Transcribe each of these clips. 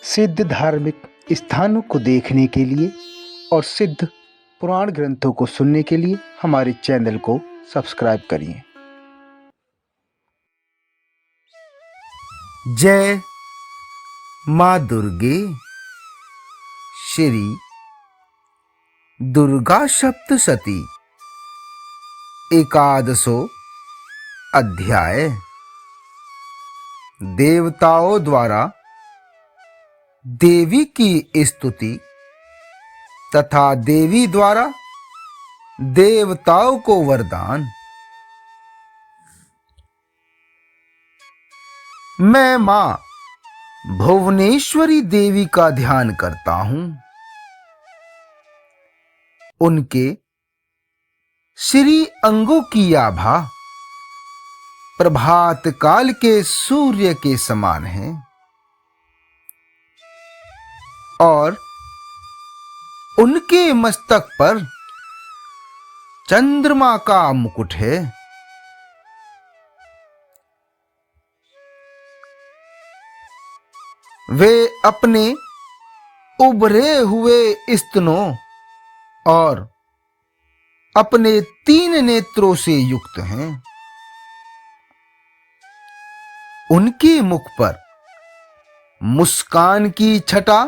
सिद्ध धार्मिक स्थानों को देखने के लिए और सिद्ध पुराण ग्रंथों को सुनने के लिए हमारे चैनल को सब्सक्राइब करिए। जय माँ दुर्गे। श्री दुर्गा सप्तशती एकादशो अध्याय। देवताओं द्वारा देवी की स्तुति तथा देवी द्वारा देवताओं को वरदान। मैं मां भुवनेश्वरी देवी का ध्यान करता हूं। उनके श्री अंगों की आभा प्रभात काल के सूर्य के समान है और उनके मस्तक पर चंद्रमा का मुकुट है। वे अपने उभरे हुए स्तनों और अपने 3 नेत्रों से युक्त हैं। उनके मुख पर मुस्कान की छटा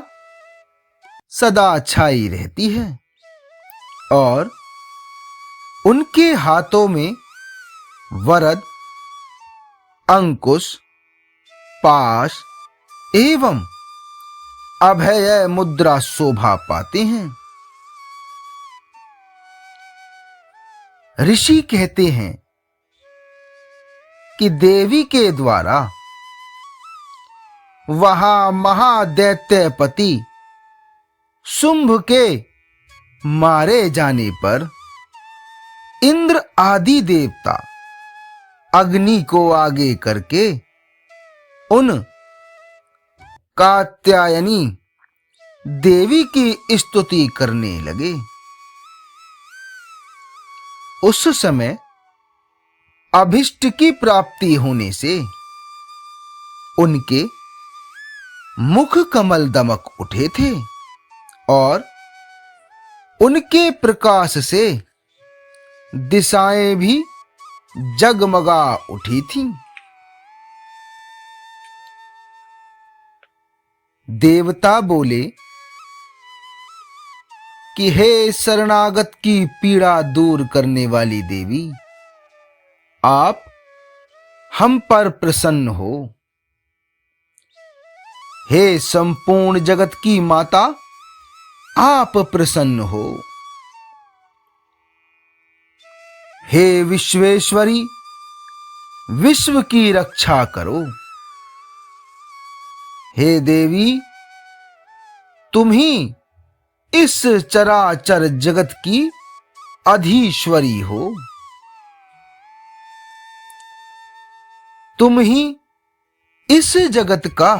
सदा छाई रहती है और उनके हाथों में वरद, अंकुश, पाश एवं अभय मुद्रा शोभा पाते हैं। ऋषि कहते हैं कि देवी के द्वारा वहां महादैत्यपति शुंभ के मारे जाने पर इंद्र आदि देवता अग्नि को आगे करके उन कात्यायनी देवी की स्तुति करने लगे। उस समय अभिष्ट की प्राप्ति होने से उनके मुख कमल दमक उठे थे और उनके प्रकाश से दिशाएं भी जगमगा उठी थीं। देवता बोले कि हे शरणागत की पीड़ा दूर करने वाली देवी, आप हम पर प्रसन्न हो। हे संपूर्ण जगत की माता, आप प्रसन्न हो। हे विश्वेश्वरी, विश्व की रक्षा करो। हे देवी, तुम ही इस चराचर जगत की अधीश्वरी हो। तुम ही इस जगत का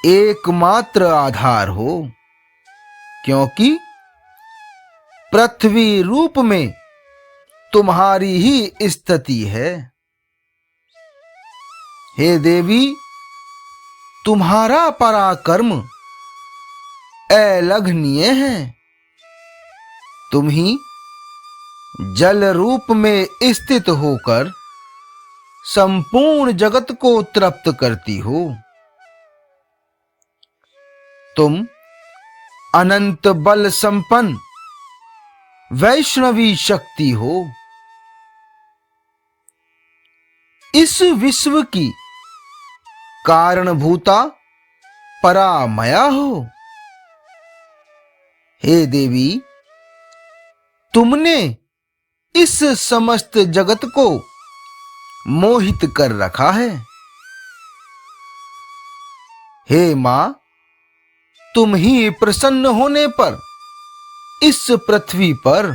एकमात्र आधार हो, क्योंकि पृथ्वी रूप में तुम्हारी ही स्थिति है। हे देवी, तुम्हारा पराक्रम अलघनीय है। तुम ही जल रूप में स्थित होकर संपूर्ण जगत को तृप्त करती हो। तुम अनंत बल संपन्न वैष्णवी शक्ति हो। इस विश्व की कारणभूता परामया हो। हे देवी, तुमने इस समस्त जगत को मोहित कर रखा है। हे मां, तुम ही प्रसन्न होने पर इस पृथ्वी पर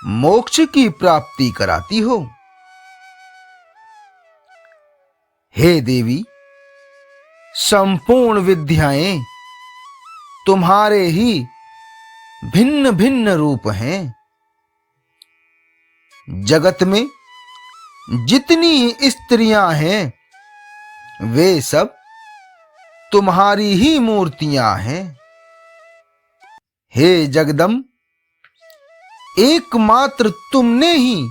मोक्ष की प्राप्ति कराती हो। हे देवी, संपूर्ण विद्याएं तुम्हारे ही भिन्न भिन्न रूप हैं। जगत में जितनी स्त्रियां हैं वे सब तुम्हारी ही मूर्तियां हैं। हे जगदम्ब, एकमात्र तुमने ही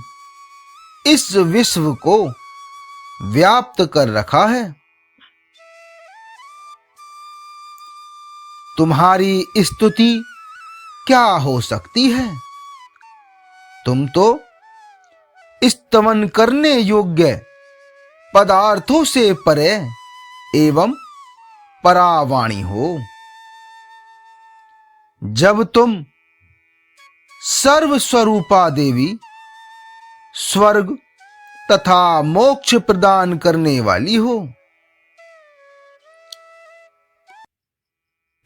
इस विश्व को व्याप्त कर रखा है। तुम्हारी स्तुति क्या हो सकती है? तुम तो स्तवन करने योग्य पदार्थों से परे एवं परावाणी हो। जब तुम सर्वस्वरूपा देवी, स्वर्ग तथा मोक्ष प्रदान करने वाली हो,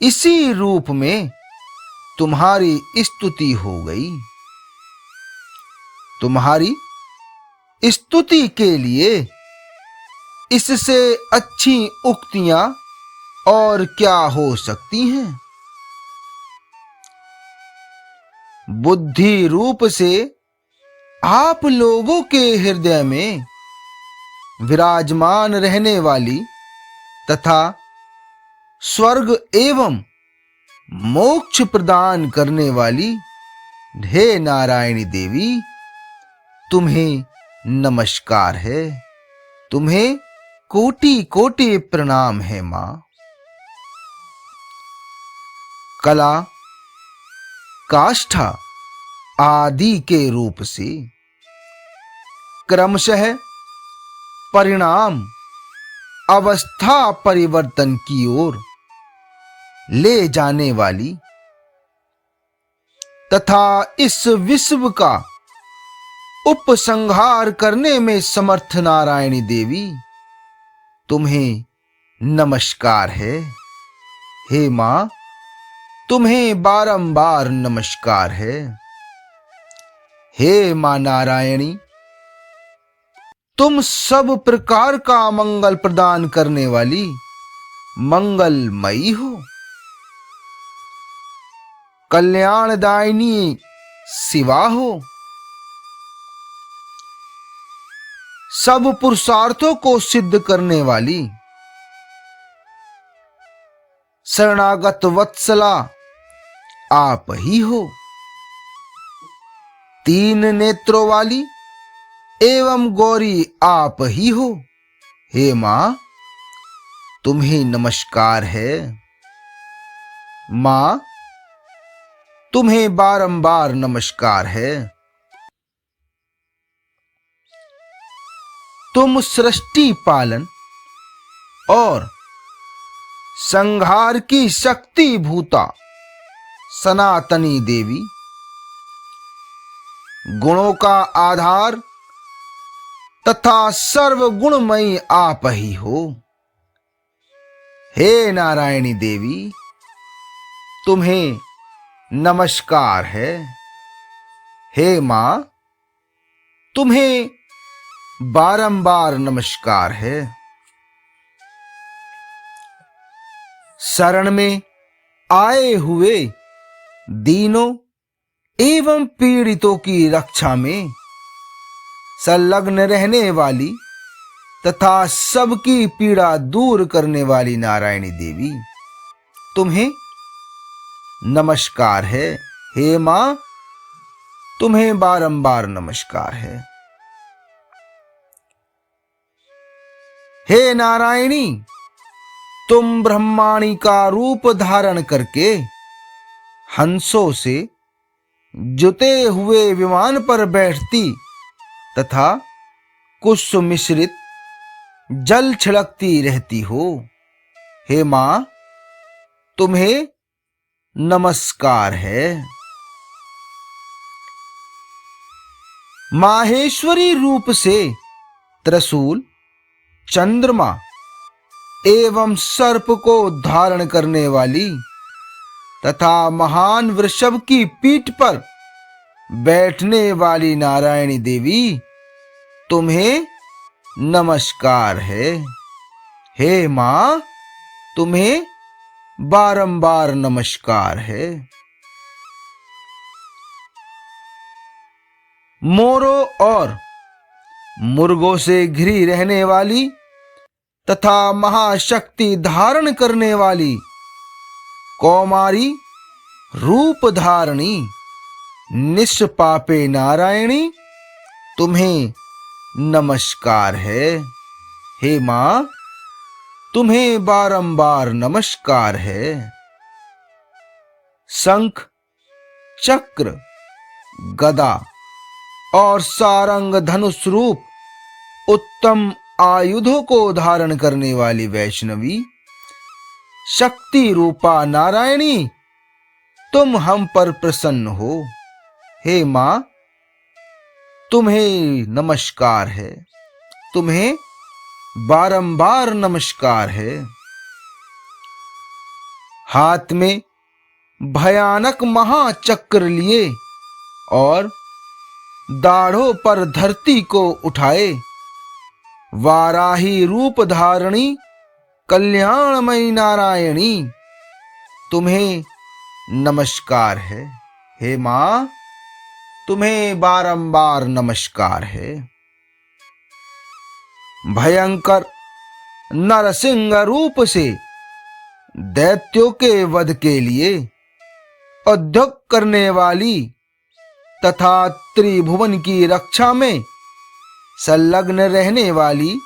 इसी रूप में तुम्हारी स्तुति हो गई। तुम्हारी स्तुति के लिए इससे अच्छी उक्तियां और क्या हो सकती हैं? बुद्धि रूप से आप लोगों के हृदय में विराजमान रहने वाली तथा स्वर्ग एवं मोक्ष प्रदान करने वाली हे नारायणी देवी, तुम्हें नमस्कार है। तुम्हें कोटि कोटि प्रणाम है मां। कला, काष्ठा आदि के रूप से क्रमशः परिणाम अवस्था परिवर्तन की ओर ले जाने वाली तथा इस विश्व का उपसंहार करने में समर्थ नारायणी देवी, तुम्हें नमस्कार है। हे मां, तुम्हें बारंबार नमस्कार है। हे मां नारायणी, तुम सब प्रकार का मंगल प्रदान करने वाली मंगलमयी हो। कल्याणदायिनी शिवा हो। सब पुरुषार्थों को सिद्ध करने वाली शरणागत वत्सला आप ही हो। तीन नेत्रों वाली एवं गौरी आप ही हो। हे मां, तुम्हें नमस्कार है। मां, तुम्हें बारंबार नमस्कार है। तुम सृष्टि पालन और संहार की शक्ति भूता सनातनी देवी, गुणों का आधार तथा सर्वगुणमयी आप ही हो। हे नारायणी देवी, तुम्हें नमस्कार है। हे मां, तुम्हें बारंबार नमस्कार है। शरण में आए हुए दीनों एवं पीड़ितों की रक्षा में संलग्न रहने वाली तथा सबकी पीड़ा दूर करने वाली नारायणी देवी, तुम्हें नमस्कार है। हे मां, तुम्हें बारंबार नमस्कार है। हे नारायणी, तुम ब्रह्माणी का रूप धारण करके हंसों से जुते हुए विमान पर बैठती तथा कुछ मिश्रित जल छिड़कती रहती हो। हे मां, तुम्हें नमस्कार है। माहेश्वरी रूप से त्रिशूल, चंद्रमा एवं सर्प को धारण करने वाली तथा महान वृषभ की पीठ पर बैठने वाली नारायणी देवी, तुम्हें नमस्कार है। हे मां, तुम्हें बारंबार नमस्कार है। मोरों और मुर्गों से घिरी रहने वाली तथा महाशक्ति धारण करने वाली कौमारी रूप धारणी निष्पापे नारायणी, तुम्हें नमस्कार है। हे मां, तुम्हें बारंबार नमस्कार है। शंख, चक्र, गदा और सारंग धनुष रूप उत्तम आयुधों को धारण करने वाली वैष्णवी शक्ति रूपा नारायणी, तुम हम पर प्रसन्न हो। हे मां, तुम्हें नमस्कार है, तुम्हें बारंबार नमस्कार है। हाथ में भयानक महाचक्र लिए और दाढ़ों पर धरती को उठाए वाराही रूप धारणी कल्याणमयी नारायणी, तुम्हें नमस्कार है। हे मां, तुम्हें बारंबार नमस्कार है। भयंकर नरसिंह रूप से दैत्यों के वध के लिए उद्योग करने वाली तथा त्रिभुवन की रक्षा में संलग्न रहने वाली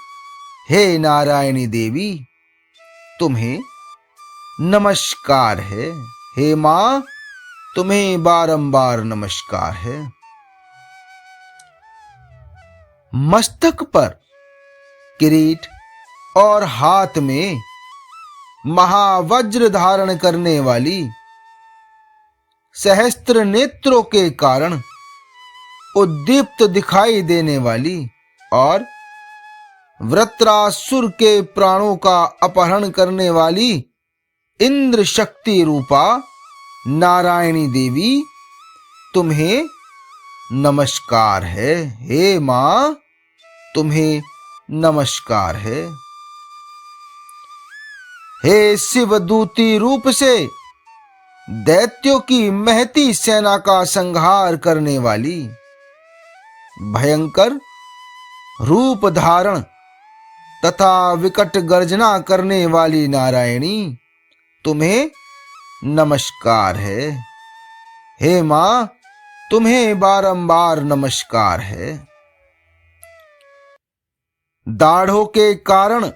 हे नारायणी देवी, तुम्हें नमस्कार है। हे मां, तुम्हें बारंबार नमस्कार है। मस्तक पर किरीट और हाथ में महावज्र धारण करने वाली सहस्त्र नेत्रों के कारण उद्दीप्त दिखाई देने वाली और वृत्रासुर के प्राणों का अपहरण करने वाली इंद्र शक्ति रूपा नारायणी देवी, तुम्हें नमस्कार है। हे मां, तुम्हें नमस्कार है। हे शिवदूती रूप से दैत्यों की महती सेना का संहार करने वाली भयंकर रूप धारण तथा विकट गर्जना करने वाली नारायणी, तुम्हें नमस्कार है। हे मां, तुम्हें बारंबार नमस्कार है। दाढ़ों के कारण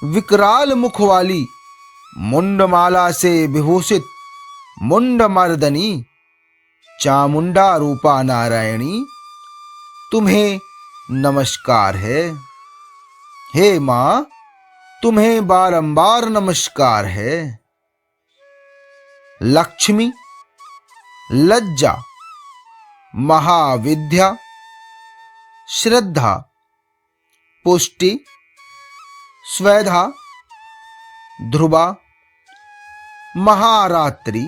विकराल मुख वाली मुंडमाला से विभूषित मुंडमर्दनी चामुंडा रूपा नारायणी, तुम्हें नमस्कार है। हे मां, तुम्हें बारंबार नमस्कार है। लक्ष्मी, लज्जा, महाविद्या, श्रद्धा, पुष्टि, स्वैधा, ध्रुवा, महारात्रि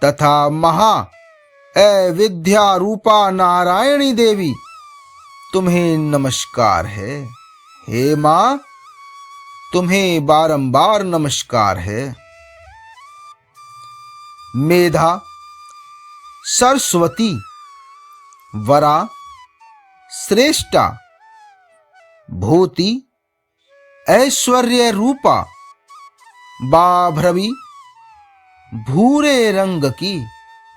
तथा महा अविद्या रूपा नारायणी देवी, तुम्हें नमस्कार है। हे मां, तुम्हें बारंबार नमस्कार है। मेधा, सरस्वती, वरा, श्रेष्ठा, भूति, ऐश्वर्य रूपा बाभ्रवी भूरे रंग की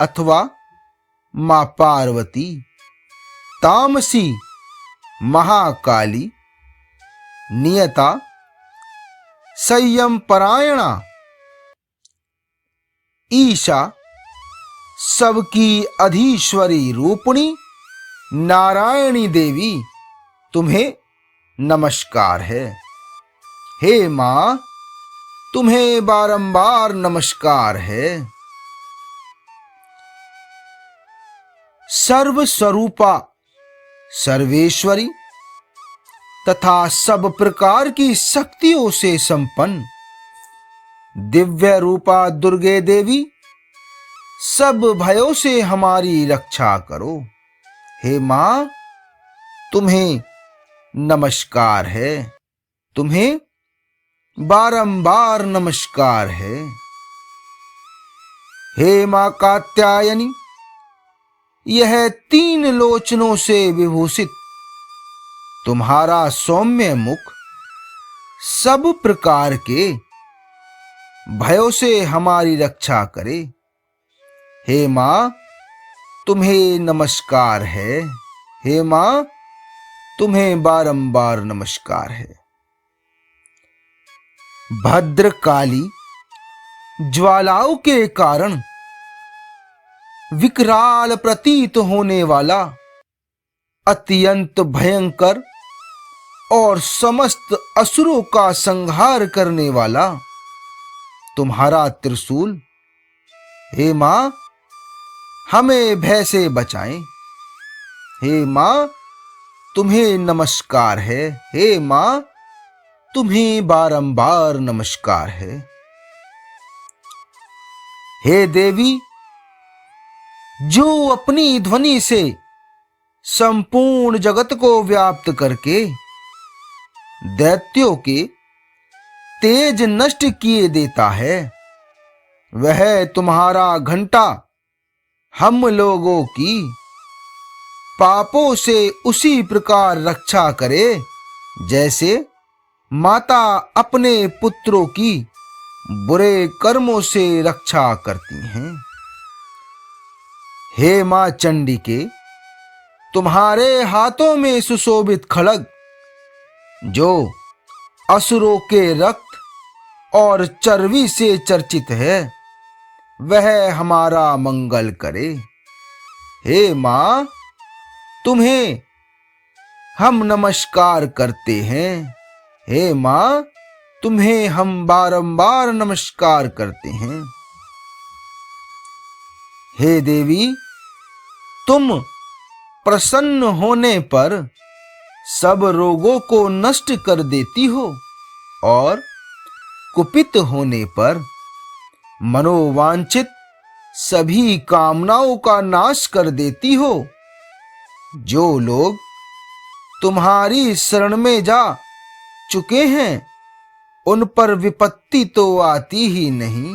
अथवा मां पार्वती, तामसी महाकाली, नियता, संयम परायणा, ईशा, सबकी अधीश्वरी रूपणी नारायणी देवी, तुम्हें नमस्कार है। हे मां, तुम्हें बारंबार नमस्कार है। सर्वस्वरूपा सर्वेश्वरी तथा सब प्रकार की शक्तियों से संपन्न दिव्य रूपा दुर्गे देवी, सब भयों से हमारी रक्षा करो। हे मां, तुम्हें नमस्कार है। तुम्हें बारंबार नमस्कार है। हे मां कात्यायनी, यह 3 लोचनों से विभूषित तुम्हारा सौम्य मुख सब प्रकार के भयों से हमारी रक्षा करे। हे मां, तुम्हें नमस्कार है। हे मां, तुम्हें बारंबार नमस्कार है। भद्रकाली ज्वालाओं के कारण विकराल प्रतीत होने वाला अत्यंत भयंकर और समस्त असुरों का संहार करने वाला तुम्हारा त्रिशूल, हे मां, हमें भय से बचाएं। हे मां, तुम्हें नमस्कार है। हे मां, तुम्हें बारंबार नमस्कार है। हे देवी, जो अपनी ध्वनि से संपूर्ण जगत को व्याप्त करके दैत्यों के तेज नष्ट किए देता है, वह तुम्हारा घंटा हम लोगों की पापों से उसी प्रकार रक्षा करे जैसे माता अपने पुत्रों की बुरे कर्मों से रक्षा करती हैं। हे मां चंडिके, तुम्हारे हाथों में सुशोभित खड्ग, जो असुरों के रक्त और चर्बी से चर्चित है, वह हमारा मंगल करे। हे मां, तुम्हें हम नमस्कार करते हैं। हे मां, तुम्हें हम बारंबार नमस्कार करते हैं। हे देवी, तुम प्रसन्न होने पर सब रोगों को नष्ट कर देती हो और कुपित होने पर मनोवांछित सभी कामनाओं का नाश कर देती हो। जो लोग तुम्हारी शरण में जा चुके हैं, उन पर विपत्ति तो आती ही नहीं।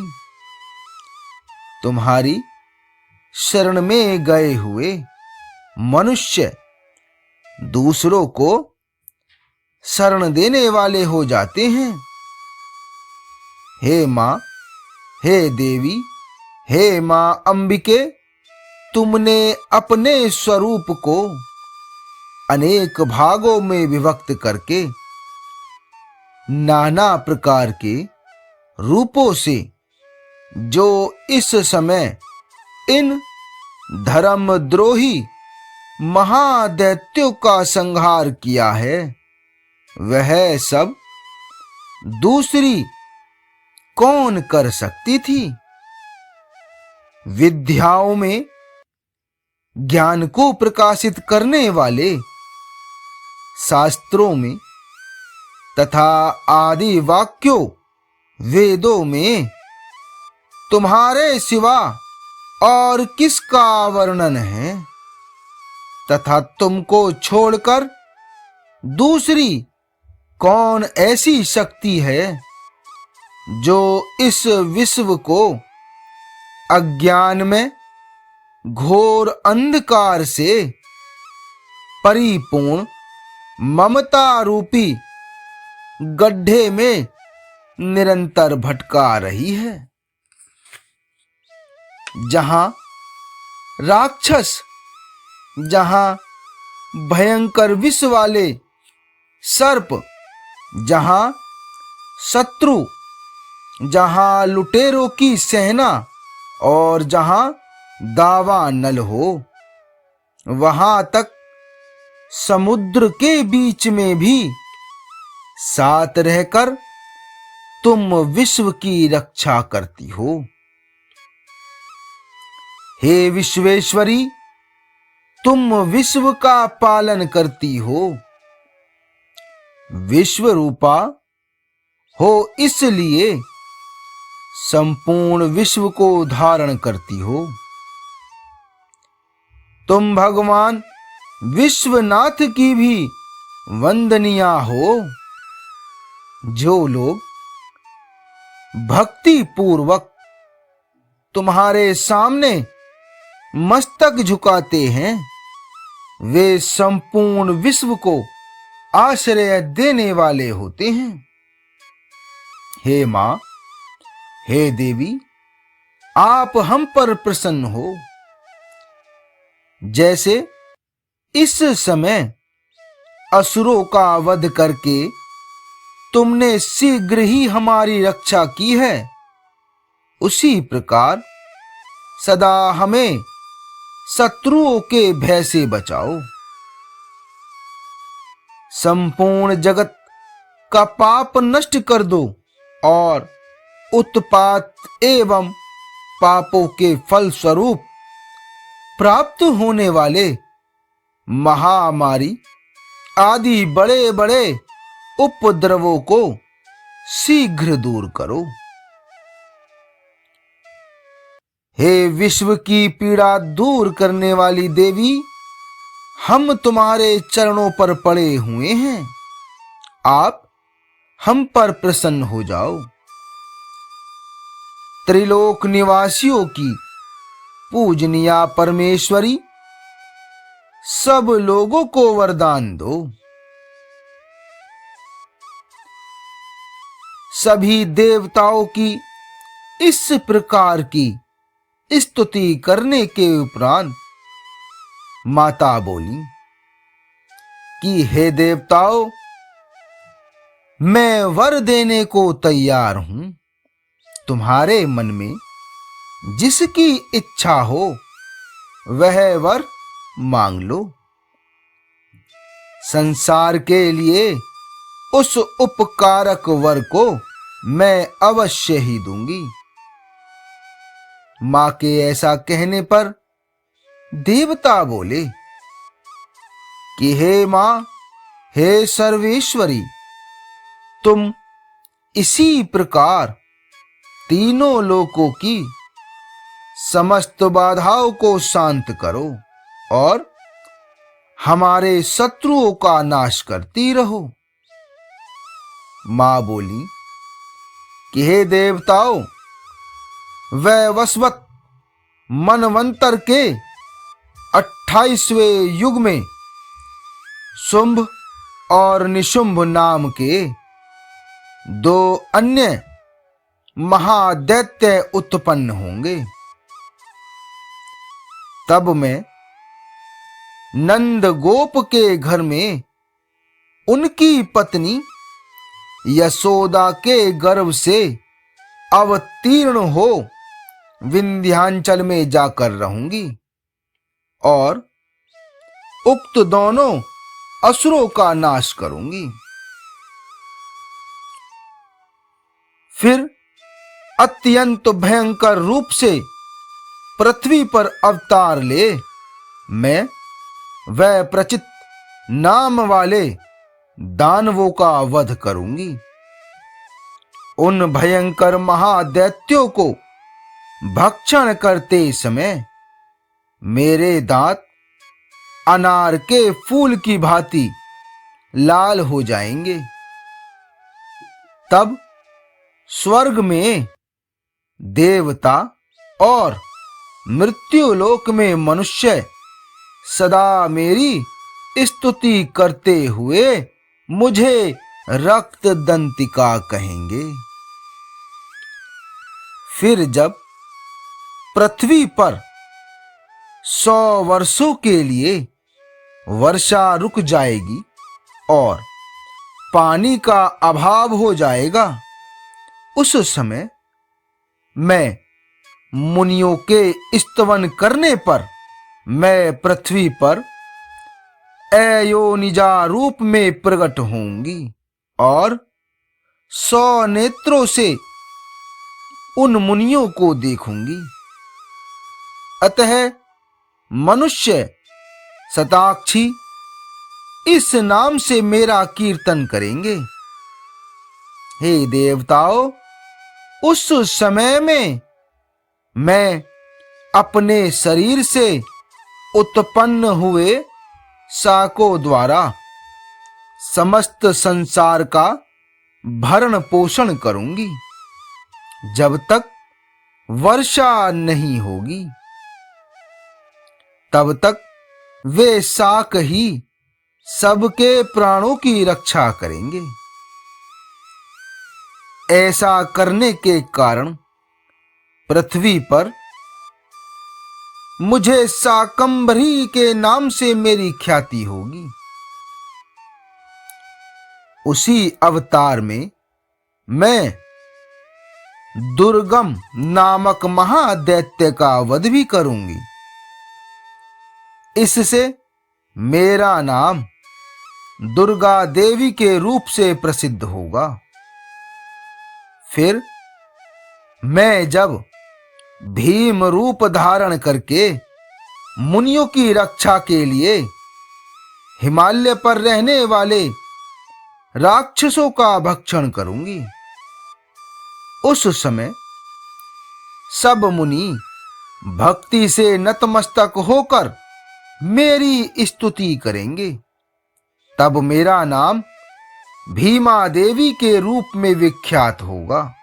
तुम्हारी शरण में गए हुए मनुष्य दूसरों को शरण देने वाले हो जाते हैं। हे मां, हे देवी, हे मां अंबिके, तुमने अपने स्वरूप को अनेक भागों में विभक्त करके नाना प्रकार के रूपों से जो इस समय इन धर्मद्रोही महादैत्यों का संहार किया है, वह सब दूसरी कौन कर सकती थी। विद्याओं में ज्ञान को प्रकाशित करने वाले शास्त्रों में तथा आदि वाक्यों वेदों में तुम्हारे सिवा और किसका वर्णन है, तथा तुमको छोड़कर दूसरी कौन ऐसी शक्ति है जो इस विश्व को अज्ञान में घोर अंधकार से परिपूर्ण ममता रूपी गड्ढे में निरंतर भटका रही है। जहां राक्षस, जहां भयंकर विष वाले सर्प, जहां शत्रु, जहां लुटेरों की सेना और जहां दावा नल हो, वहां तक समुद्र के बीच में भी साथ रहकर तुम विश्व की रक्षा करती हो। हे विश्वेश्वरी, तुम विश्व का पालन करती हो। विश्व रूपा हो इसलिए संपूर्ण विश्व को धारण करती हो। तुम भगवान विश्वनाथ की भी वंदनीया हो। जो लोग भक्ति पूर्वक तुम्हारे सामने मस्तक झुकाते हैं, वे संपूर्ण विश्व को आश्रय देने वाले होते हैं। हे मां, हे देवी, आप हम पर प्रसन्न हो। जैसे इस समय असुरों का वध करके तुमने शीघ्र ही हमारी रक्षा की है, उसी प्रकार सदा हमें शत्रुओं के भय से बचाओ। संपूर्ण जगत का पाप नष्ट कर दो और उत्पात एवं पापों के फल स्वरूप प्राप्त होने वाले महामारी आदि बड़े बड़े उपद्रवों को शीघ्र दूर करो। हे विश्व की पीड़ा दूर करने वाली देवी, हम तुम्हारे चरणों पर पड़े हुए हैं, आप हम पर प्रसन्न हो जाओ। त्रिलोक निवासियों की पूजनीया परमेश्वरी, सब लोगों को वरदान दो। सभी देवताओं की इस प्रकार की स्तुति करने के उपरांत माता बोली कि हे देवताओं, मैं वर देने को तैयार हूं। तुम्हारे मन में जिसकी इच्छा हो वह वर मांग लो। संसार के लिए उस उपकारक वर को मैं अवश्य ही दूंगी। मां के ऐसा कहने पर देवता बोले कि हे मां, हे सर्वेश्वरी, तुम इसी प्रकार तीनों लोकों की समस्त बाधाओं को शांत करो और हमारे शत्रुओं का नाश करती रहो। मां बोली कि हे देवताओं, वैवस्वत मनवंतर के 28वें युग में शुंभ और निशुंभ नाम के 2 अन्य महादैत्य उत्पन्न होंगे। तब मैं नंद गोप के घर में उनकी पत्नी यशोदा के गर्भ से अवतीर्ण हो विंध्याचल में जाकर रहूंगी और उक्त दोनों असुरों का नाश करूंगी। फिर अत्यंत भयंकर रूप से पृथ्वी पर अवतार ले मैं वह प्रचित नाम वाले दानवों का वध करूंगी। उन भयंकर महादैत्यों को भक्षण करते समय मेरे दांत अनार के फूल की भांति लाल हो जाएंगे। तब स्वर्ग में देवता और मृत्युलोक में मनुष्य सदा मेरी स्तुति करते हुए मुझे रक्त दंतिका कहेंगे। फिर जब पृथ्वी पर 100 वर्षों के लिए वर्षा रुक जाएगी और पानी का अभाव हो जाएगा, उस समय मैं मुनियों के स्तवन करने पर मैं पृथ्वी पर अयोनिजा रूप में प्रकट होंगी और 100 नेत्रों से उन मुनियों को देखूंगी। अतः मनुष्य शताक्षी इस नाम से मेरा कीर्तन करेंगे। हे देवताओं, उस समय में मैं अपने शरीर से उत्पन्न हुए शाकों द्वारा समस्त संसार का भरण पोषण करूंगी, जब तक वर्षा नहीं होगी। तब तक वे शाक ही सबके प्राणों की रक्षा करेंगे। ऐसा करने के कारण पृथ्वी पर मुझे शाकंभरी के नाम से मेरी ख्याति होगी। उसी अवतार में मैं दुर्गम नामक महादैत्य का वध भी करूंगी। इससे मेरा नाम दुर्गा देवी के रूप से प्रसिद्ध होगा। फिर मैं जब भीम रूप धारण करके मुनियों की रक्षा के लिए हिमालय पर रहने वाले राक्षसों का भक्षण करूंगी, उस समय सब मुनि भक्ति से नतमस्तक होकर मेरी स्तुति करेंगे। तब मेरा नाम भीमा देवी के रूप में विख्यात होगा।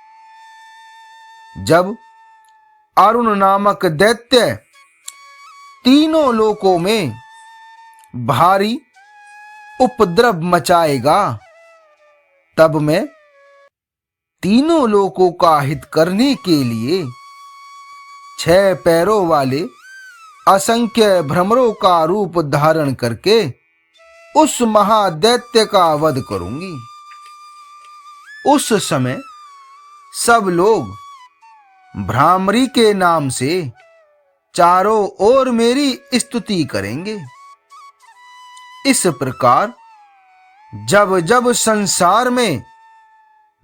जब अरुण नामक दैत्य तीनों लोकों में भारी उपद्रव मचाएगा, तब मैं तीनों लोकों का हित करने के लिए 6 पैरों वाले असंख्य भ्रमरों का रूप धारण करके उस महादैत्य का वध करूंगी। उस समय सब लोग भ्रामरी के नाम से चारों ओर मेरी स्तुति करेंगे। इस प्रकार जब जब संसार में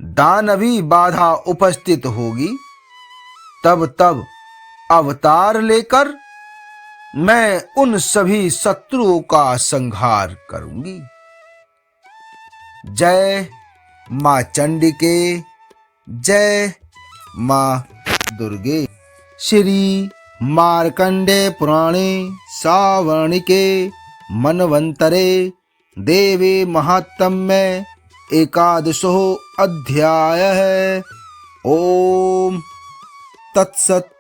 दानवी बाधा उपस्थित होगी, तब तब अवतार लेकर मैं उन सभी शत्रुओं का संहार करूंगी। जय मां चंडिके, जय मां दुर्गे। श्री मार्कंडे पुराणे सावर्णिके मनवंतरे देवी महात्म्य 11 अध्याय है। ओम तत्सत।